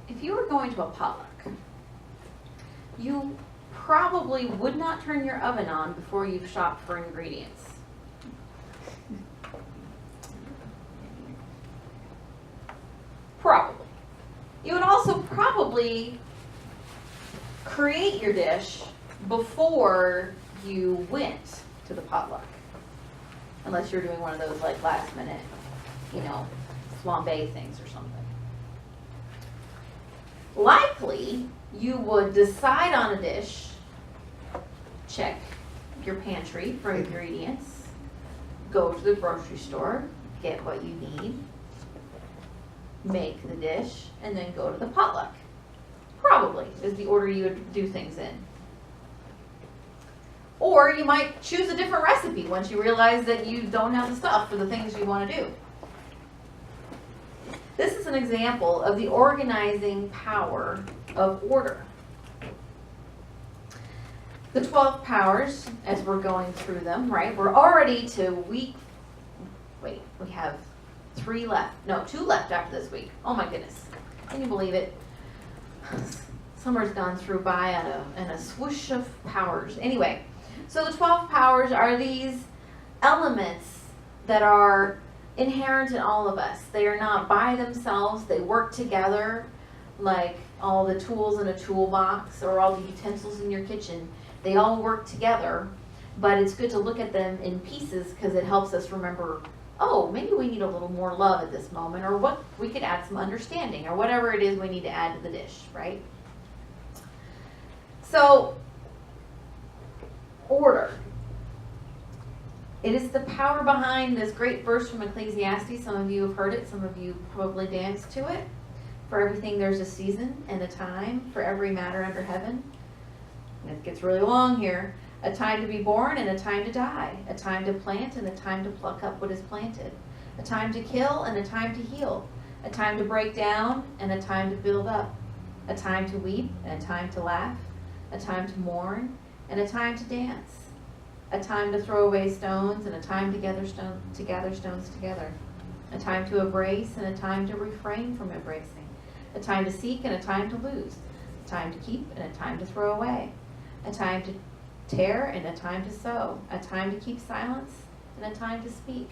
if you were going to a potluck, you probably would not turn your oven on before you've shopped for ingredients. Probably. You would also probably create your dish before you went to the potluck. Unless you're doing one of those like last minute, flambe things or something. Likely, you would decide on a dish, check your pantry for ingredients, go to the grocery store, get what you need, make the dish, and then go to the potluck. Probably is the order you would do things in. Or you might choose a different recipe once you realize that you don't have the stuff for the things you want to do. This is an example of the organizing power of order. The 12 powers, as we're going through them, right? We're already to we have 3 left. No, 2 left after this week. Oh my goodness. Can you believe it? Summer's gone through by in a swoosh of powers. Anyway, so the 12 powers are these elements that are inherent in all of us. They are not by themselves. They work together like all the tools in a toolbox or all the utensils in your kitchen. They all work together, but it's good to look at them in pieces because it helps us remember, oh, maybe we need a little more love at this moment, or what we could add some understanding, or whatever it is we need to add to the dish, right? So, order. It is the power behind this great verse from Ecclesiastes. Some of you have heard it. Some of you probably danced to it. For everything there's a season and a time for every matter under heaven. And it gets really long here. A time to be born and a time to die. A time to plant and a time to pluck up what is planted. A time to kill and a time to heal. A time to break down and a time to build up. A time to weep and a time to laugh. A time to mourn and a time to dance. A time to throw away stones and a time to gather stones together. A time to embrace and a time to refrain from embracing. A time to seek and a time to lose. A time to keep and a time to throw away. A time to tear and a time to sow. A time to keep silence and a time to speak.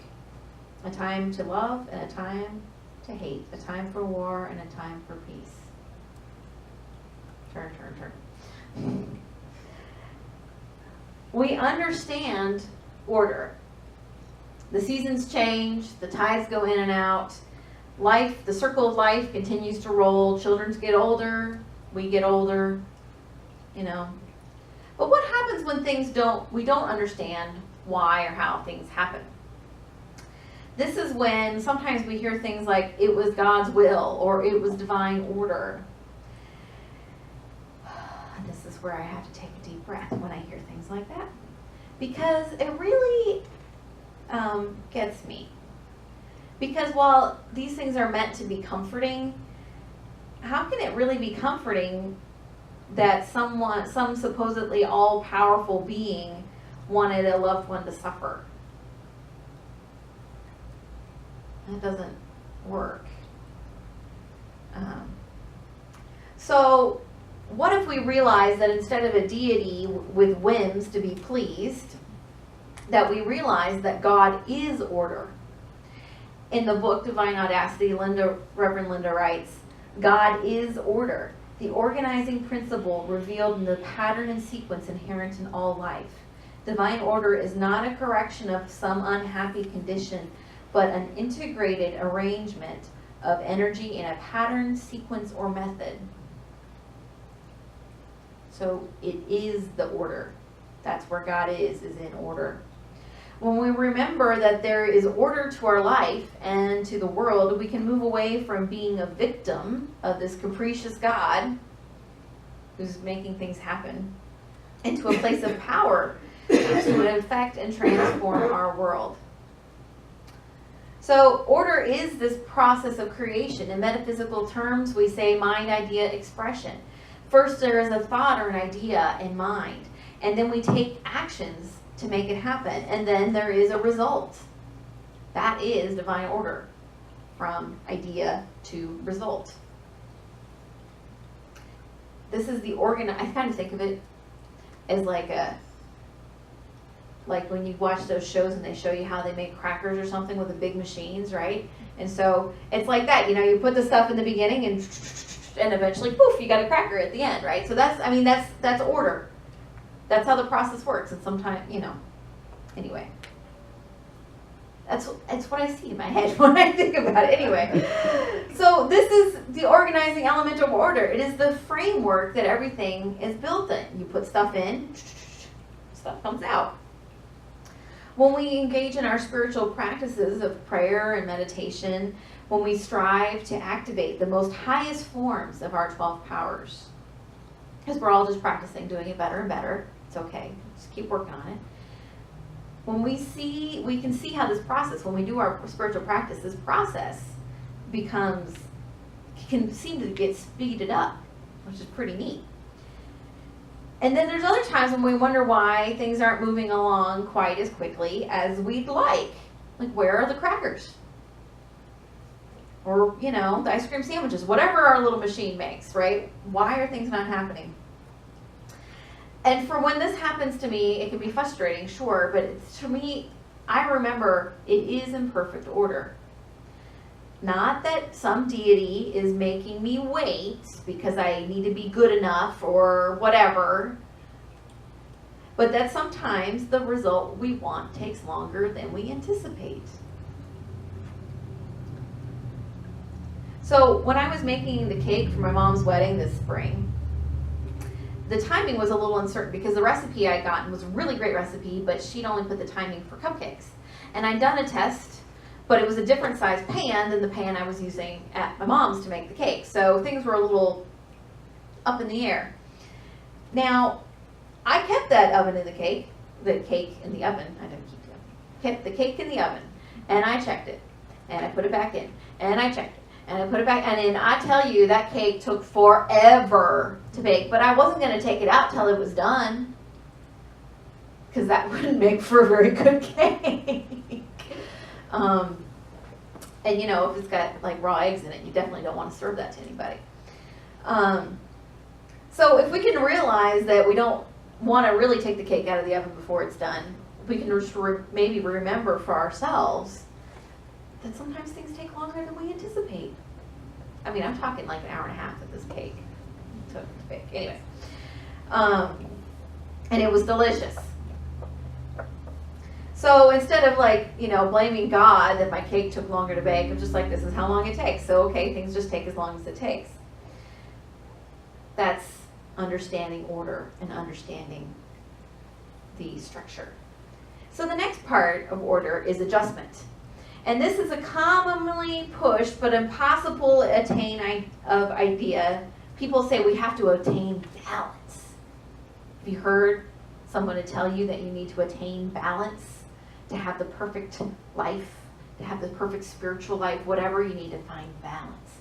A time to love and a time to hate. A time for war and a time for peace. Turn. We understand order. The seasons change, the tides go in and out. Life, the circle of life continues to roll. Children get older, we get older, But what happens when we don't understand why or how things happen? This is when sometimes we hear things like, it was God's will, or it was divine order. This is where I have to take a deep breath when I hear things like that. Because it really gets me. Because while these things are meant to be comforting, how can it really be comforting that some supposedly all-powerful being wanted a loved one to suffer? That doesn't work. So what if we realize that instead of a deity with whims to be pleased, that we realize that God is order? In the book Divine Audacity, Reverend Linda writes, God is order, the organizing principle revealed in the pattern and sequence inherent in all life. Divine order is not a correction of some unhappy condition, but an integrated arrangement of energy in a pattern, sequence, or method. So it is the order. That's where God is in order. When we remember that there is order to our life and to the world, we can move away from being a victim of this capricious God who's making things happen into a place of power to affect and transform our world. So order is this process of creation. In metaphysical terms, we say mind, idea, expression. First, there is a thought or an idea in mind, and then we take actions to make it happen, and then there is a result. That is divine order, from idea to result. this is the I kind of think of it as like when you watch those shows and they show you how they make crackers or something with the big machines, right? And so it's like that, you put the stuff in the beginning and eventually, poof, you got a cracker at the end, right? So that's order. That's how the process works. And sometimes, anyway. That's what I see in my head when I think about it. Anyway, so this is the organizing element of order. It is the framework that everything is built in. You put stuff in, stuff comes out. When we engage in our spiritual practices of prayer and meditation, when we strive to activate the most highest forms of our 12 powers, because we're all just practicing doing it better and better. It's okay. Just keep working on it. When we can see how this process, when we do our spiritual practice, this process can seem to get speeded up, which is pretty neat. And then there's other times when we wonder why things aren't moving along quite as quickly as we'd like. Like, where are the crackers? Or, the ice cream sandwiches, whatever our little machine makes, right? Why are things not happening? And for when this happens to me, it can be frustrating, sure, but to me, I remember it is in perfect order. Not that some deity is making me wait because I need to be good enough or whatever, but that sometimes the result we want takes longer than we anticipate. So when I was making the cake for my mom's wedding this spring, the timing was a little uncertain because the recipe I'd gotten was a really great recipe, but she'd only put the timing for cupcakes. And I'd done a test, but it was a different size pan than the pan I was using at my mom's to make the cake. So things were a little up in the air. Now, I kept that oven in the cake in the oven. I didn't keep it. Kept the cake in the oven, and I checked it, and I put it back in, and I checked it. And I put it back, and then I tell you, that cake took forever to bake. But I wasn't going to take it out till it was done, because that wouldn't make for a very good cake. And if it's got like raw eggs in it, you definitely don't want to serve that to anybody. So if we can realize that we don't want to really take the cake out of the oven before it's done, we can just maybe remember for ourselves that sometimes things take longer than we anticipate. I mean, I'm talking like an hour and a half that this cake took to bake. Anyway. And it was delicious. So instead of blaming God that my cake took longer to bake, I'm just like, this is how long it takes. So, okay, things just take as long as it takes. That's understanding order and understanding the structure. So the next part of order is adjustment. And this is a commonly pushed but impossible to attain idea. People say we have to attain balance. Have you heard someone to tell you that you need to attain balance to have the perfect life, to have the perfect spiritual life, whatever, you need to find balance?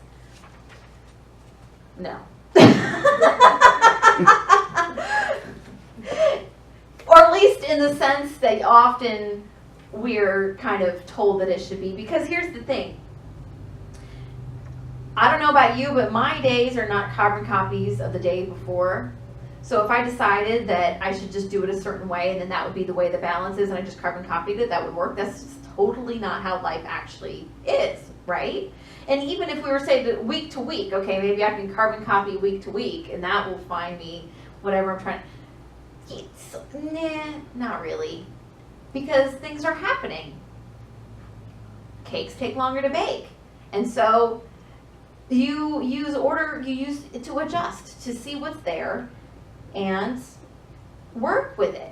No. Or at least in the sense that often we're kind of told that it should be. Because here's the thing. I don't know about you, but my days are not carbon copies of the day before. So if I decided that I should just do it a certain way and then that would be the way the balance is and I just carbon copied it, that would work. That's just totally not how life actually is, right? And even if we were saying week to week, okay, maybe I can carbon copy week to week and that will find me whatever I'm trying to... not really. Because things are happening. Cakes take longer to bake. And so you use it to adjust, to see what's there and work with it.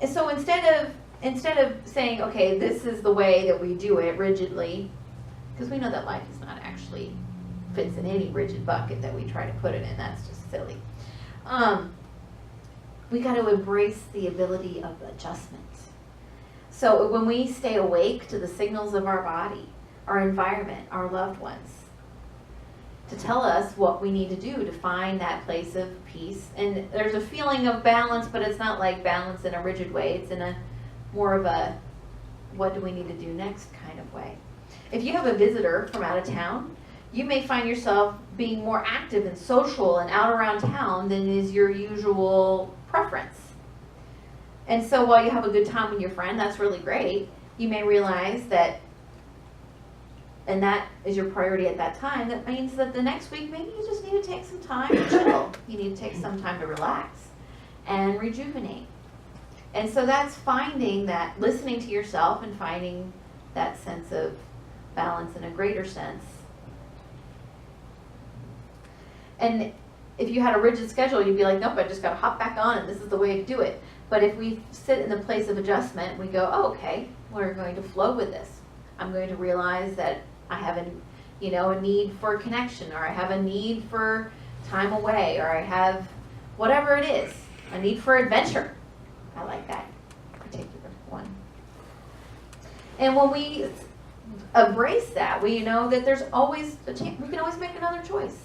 So instead of saying, okay, this is the way that we do it rigidly, because we know that life is not actually fits in any rigid bucket that we try to put it in. That's just silly. We got to embrace the ability of adjustment. So when we stay awake to the signals of our body, our environment, our loved ones, to tell us what we need to do to find that place of peace. And there's a feeling of balance, but it's not like balance in a rigid way. It's in a more of a what do we need to do next kind of way. If you have a visitor from out of town, You may find yourself being more active and social and out around town than is your usual preference. And so while you have a good time with your friend, that's really great, you may realize that, and that is your priority at that time, that means that the next week maybe you just need to take some time to chill. You need to take some time to relax and rejuvenate. And so that's finding that, listening to yourself and finding that sense of balance in a greater sense. And if you had a rigid schedule, you'd be like, nope, I just got to hop back on and this is the way to do it. But if we sit in the place of adjustment, we go, oh, okay, we're going to flow with this. I'm going to realize that I have a need for connection, or I have a need for time away, or I have whatever it is, a need for adventure. I like that particular one. And when we embrace that, we know that there's always a chance, we can always make another choice.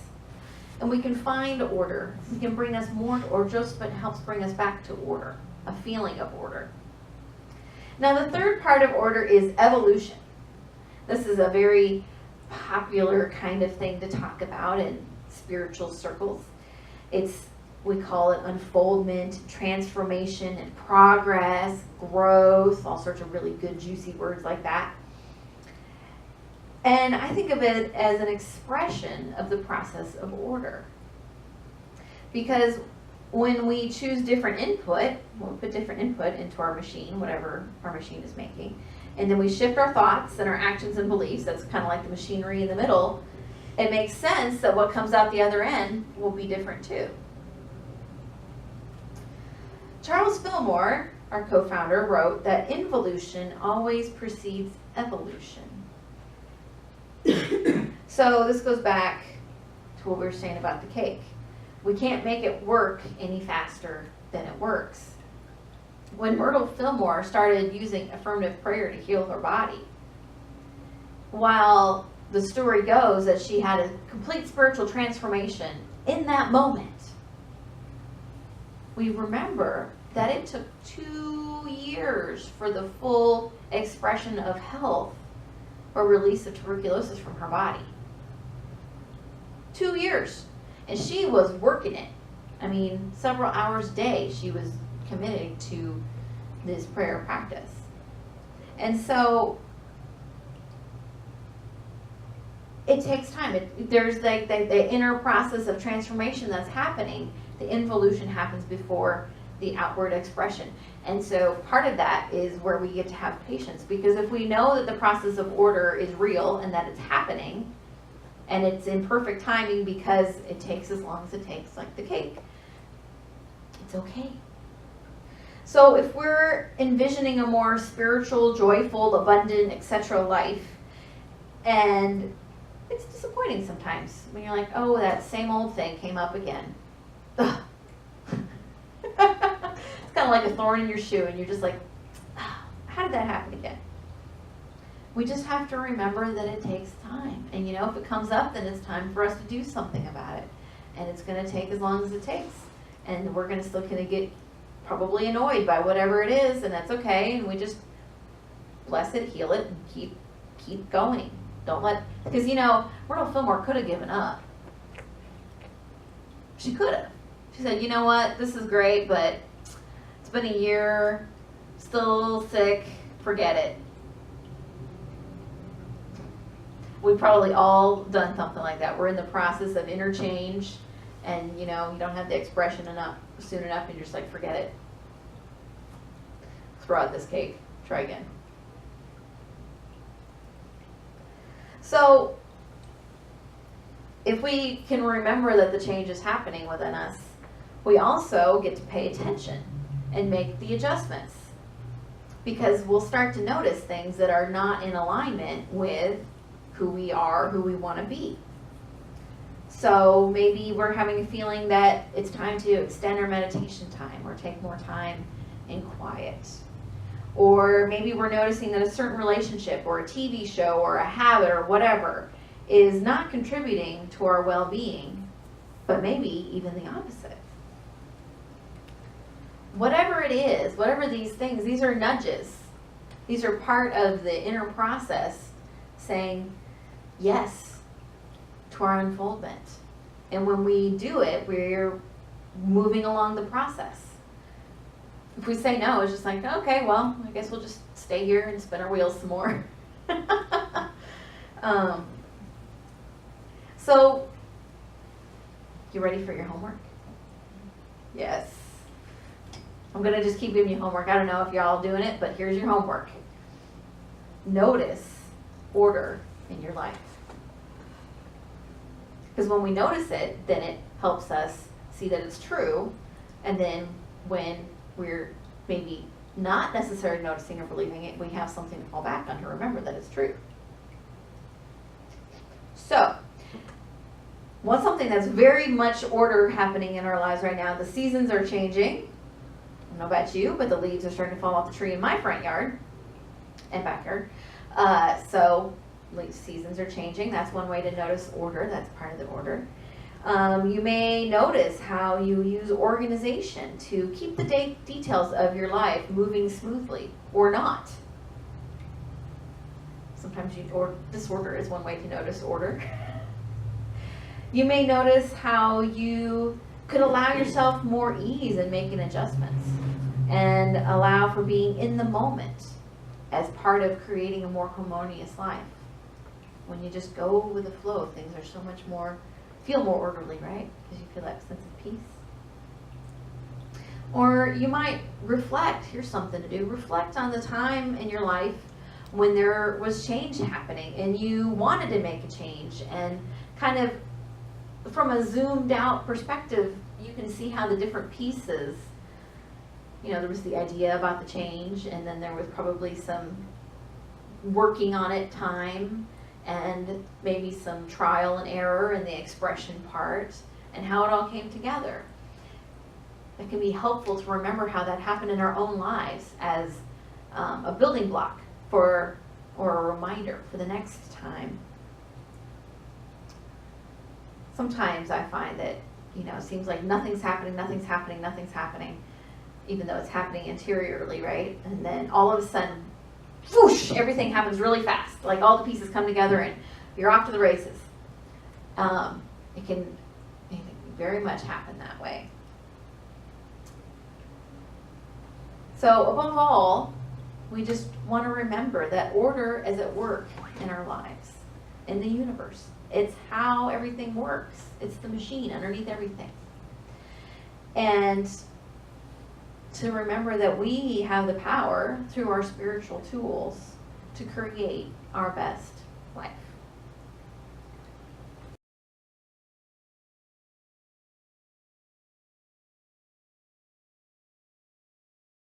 And we can find order. We can bring us more, or just but helps bring us back to order, a feeling of order. Now the third part of order is evolution. This is a very popular kind of thing to talk about in spiritual circles. We call it unfoldment, transformation, and progress, growth, all sorts of really good juicy words like that. And I think of it as an expression of the process of order. Because when we choose different input, we'll put different input into our machine, whatever our machine is making, and then we shift our thoughts and our actions and beliefs, that's kind of like the machinery in the middle, it makes sense that what comes out the other end will be different too. Charles Fillmore, our co-founder, wrote that involution always precedes evolution. So this goes back to what we were saying about the cake. We can't make it work any faster than it works. When Myrtle Fillmore started using affirmative prayer to heal her body, while the story goes that she had a complete spiritual transformation in that moment, we remember that it took 2 years for the full expression of health or release of tuberculosis from her body. 2 years. And she was working it. I mean, several hours a day she was committed to this prayer practice. And so it takes time. There's like the inner process of transformation that's happening. The involution happens before the outward expression. And so part of that is where we get to have patience, because if we know that the process of order is real and that it's happening, and it's in perfect timing because it takes as long as it takes, like the cake, it's okay. So if we're envisioning a more spiritual, joyful, abundant, etc. life, and it's disappointing sometimes when you're like, oh, that same old thing came up again. Ugh. It's kind of like a thorn in your shoe, and you're just like, how did that happen again? We just have to remember that it takes time. And if it comes up, then it's time for us to do something about it. And it's going to take as long as it takes. And we're still going to get probably annoyed by whatever it is, and that's okay. And we just bless it, heal it, and keep going. Don't let, because Myrtle Fillmore could have given up. She could have. She said, you know what, this is great, but it's been a year, still sick, forget it. We've probably all done something like that. We're in the process of interchange, and you don't have the expression soon enough, and you're just like, forget it. Throw out this cake. Try again. So, if we can remember that the change is happening within us, we also get to pay attention and make the adjustments, because we'll start to notice things that are not in alignment with who we are, who we want to be. So maybe we're having a feeling that it's time to extend our meditation time or take more time in quiet. Or maybe we're noticing that a certain relationship or a TV show or a habit or whatever is not contributing to our well-being, but maybe even the opposite. Whatever it is, whatever these things, these are nudges. These are part of the inner process saying, yes, to our unfoldment. And when we do it, we're moving along the process. If we say no, it's just like, okay, well, I guess we'll just stay here and spin our wheels some more. So, you ready for your homework? Yes. I'm going to just keep giving you homework. I don't know if you're all doing it, but here's your homework. Notice order in your life. Because when we notice it, then it helps us see that it's true. And then when we're maybe not necessarily noticing or believing it, we have something to fall back on to remember that it's true. So, what's something that's very much order happening in our lives right now? The seasons are changing. I don't know about you, but the leaves are starting to fall off the tree in my front yard and backyard. So seasons are changing. That's one way to notice order. That's part of the order. You may notice how you use organization to keep the details of your life moving smoothly or not. Sometimes disorder is one way to notice order. You may notice how you could allow yourself more ease in making adjustments and allow for being in the moment as part of creating a more harmonious life. When you just go with the flow, things are so much more, feel more orderly, right? Because you feel that sense of peace. Or you might reflect. Here's something to do. Reflect on the time in your life when there was change happening and you wanted to make a change, and kind of from a zoomed out perspective, you can see how the different pieces, there was the idea about the change, and then there was probably some working on it time, and maybe some trial and error in the expression part, and how it all came together. It can be helpful to remember how that happened in our own lives as a building block or a reminder for the next time. Sometimes I find that, it seems like nothing's happening, even though it's happening interiorly, right? And then all of a sudden, whoosh, everything happens really fast. Like all the pieces come together and you're off to the races. It can very much happen that way. So above all, we just want to remember that order is at work in our lives, in the universe. It's how everything works. It's the machine underneath everything. And to remember that we have the power through our spiritual tools to create our best life.